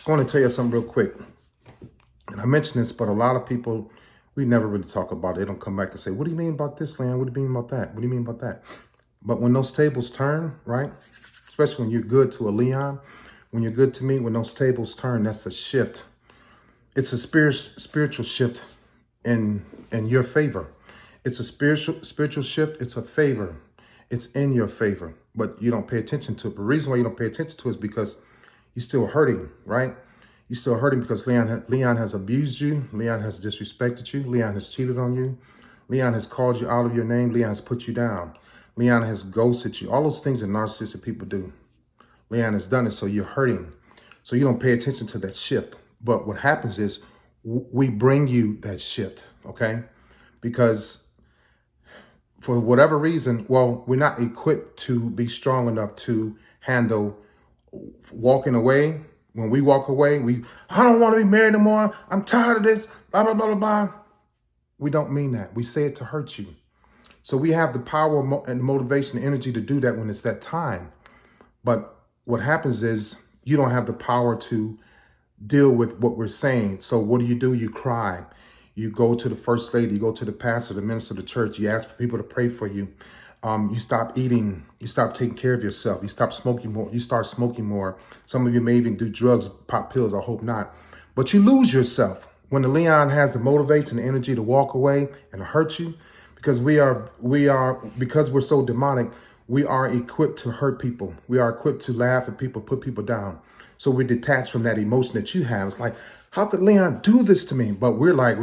I want to tell you something real quick. And I mentioned this, but a lot of people, we never really talk about it. They don't come back and say, what do you mean about this, Leon? What do you mean about that? What do you mean about that? But when those tables turn, right? Especially when you're good to a Leon, when you're good to me, when those tables turn, that's a shift. It's a spiritual shift in your favor. It's a spiritual shift. It's a favor. It's in your favor, but you don't pay attention to it. The reason why you don't pay attention to it is because you're still hurting, right? You're still hurting because Leon has abused you. Leon has disrespected you. Leon has cheated on you. Leon has called you out of your name. Leon has put you down. Leon has ghosted you. All those things that narcissistic people do. Leon has done it, so you're hurting. So you don't pay attention to that shift. But what happens is we bring you that shift, okay? Because for whatever reason, well, we're not equipped to be strong enough to handle walking away. When we walk away, I don't want to be married anymore. I'm tired of this, blah, blah, blah, blah, blah. We don't mean that. We say it to hurt you. So we have the power and motivation and energy to do that when it's that time. But what happens is you don't have the power to deal with what we're saying. So what do? You cry. You go to the first lady, you go to the pastor, the minister of the church, you ask for people to pray for you. You stop eating, you stop taking care of yourself, you stop smoking more, you start smoking more. Some of you may even do drugs, pop pills, I hope not. But you lose yourself when the Leon has the motivation and energy to walk away and hurt you, because because we're so demonic, we are equipped to hurt people. We are equipped to laugh at people, put people down. So we're detached from that emotion that you have. It's like, how could Leon do this to me? But we're like,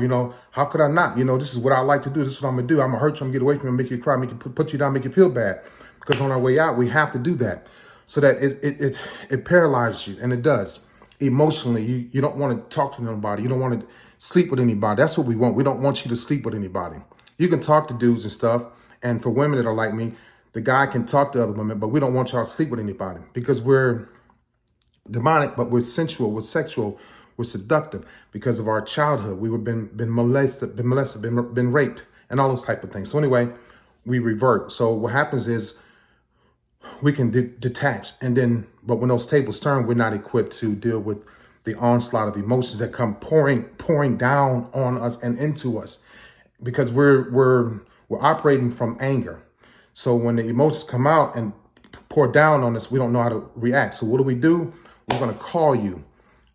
how could I not? This is what I like to do. This is what I'm going to do. I'm going to hurt you. I'm going to get away from you, make you cry, make you put you down, make you feel bad. Because on our way out, we have to do that so that it paralyzes you. And it does. Emotionally, you don't want to talk to nobody. You don't want to sleep with anybody. That's what we want. We don't want you to sleep with anybody. You can talk to dudes and stuff. And for women that are like me, the guy can talk to other women, but we don't want y'all to sleep with anybody because we're demonic, but we're sensual, we're sexual, we're seductive because of our childhood. We were been molested, been raped, and all those type of things. So anyway, we revert. So what happens is we can detach, but when those tables turn, we're not equipped to deal with the onslaught of emotions that come pouring down on us and into us, because we're operating from anger. So when the emotions come out and pour down on us, we don't know how to react. So what do? We're going to call you.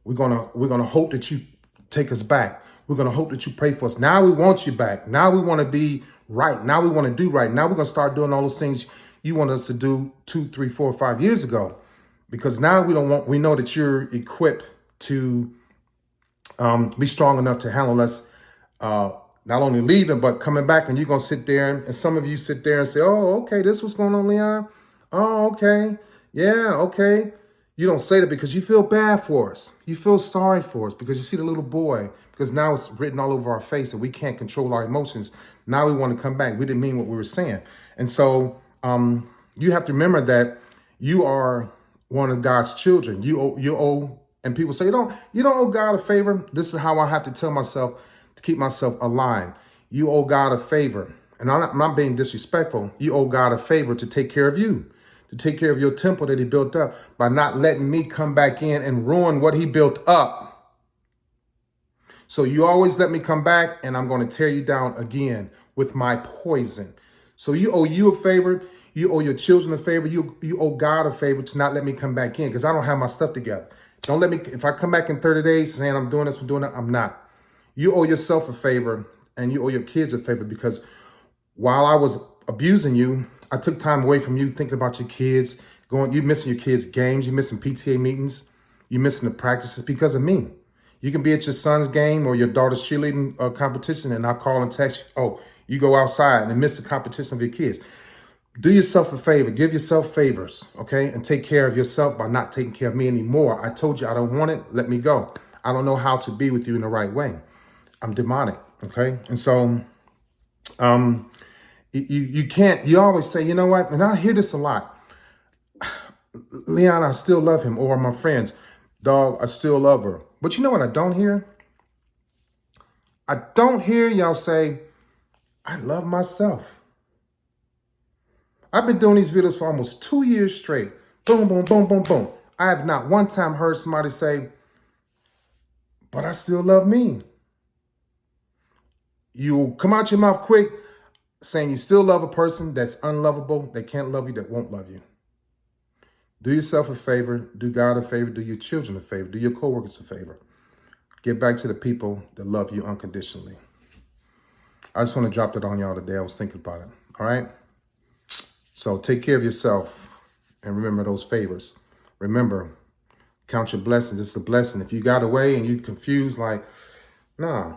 We're gonna hope that you take us back. We're gonna hope that you pray for us. Now we want you back. Now we want to be right. Now we want to do right. Now we're gonna start doing all those things you want us to do 2, 3, 4, 5 years ago, because now we know that you're equipped to be strong enough to handle us. Not only leaving, but coming back, and you're going to sit there, and some of you sit there and say, oh, okay, this what's going on, Leon? Oh, okay. Yeah, okay. You don't say that because you feel bad for us. You feel sorry for us because you see the little boy, because now it's written all over our face that we can't control our emotions. Now we want to come back. We didn't mean what we were saying. And so you have to remember that you are one of God's children. You owe, and people say, you don't owe God a favor. This is how I have to tell myself to keep myself aligned. You owe God a favor. And I'm not being disrespectful. You owe God a favor to take care of you, to take care of your temple that he built up by not letting me come back in and ruin what he built up. So you always let me come back, and I'm going to tear you down again with my poison. So you owe you a favor. You owe your children a favor. You owe God a favor to not let me come back in, because I don't have my stuff together. Don't let me, if I come back in 30 days saying I'm doing this, I'm doing that, I'm not. You owe yourself a favor, and you owe your kids a favor, because while I was abusing you, I took time away from you thinking about your kids, you missing your kids' games, you missing PTA meetings, you missing the practices because of me. You can be at your son's game or your daughter's cheerleading competition, and I'll call and text you, oh, you go outside and miss the competition of your kids. Do yourself a favor, give yourself favors, okay? And take care of yourself by not taking care of me anymore. I told you I don't want it, let me go. I don't know how to be with you in the right way. I'm demonic, okay? And so you can't, you always say, you know what? And I hear this a lot. Leon, I still love him. Or my friends, dog, I still love her. But you know what I don't hear? I don't hear y'all say, I love myself. I've been doing these videos for almost 2 years straight. Boom, boom, boom, boom, boom. I have not one time heard somebody say, but I still love me. You come out your mouth quick saying you still love a person that's unlovable, that can't love you, that won't love you. Do yourself a favor, do God a favor, do your children a favor, do your coworkers a favor. Get back to the people that love you unconditionally. I just want to drop that on y'all today. I was thinking about it. All right? So take care of yourself and remember those favors. Remember, count your blessings. It's a blessing. If you got away and you confused, like, nah,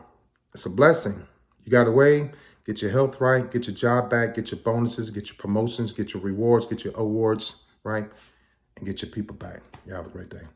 it's a blessing. You got away, get your health right, get your job back, get your bonuses, get your promotions, get your rewards, get your awards, right? And get your people back. You have a great day.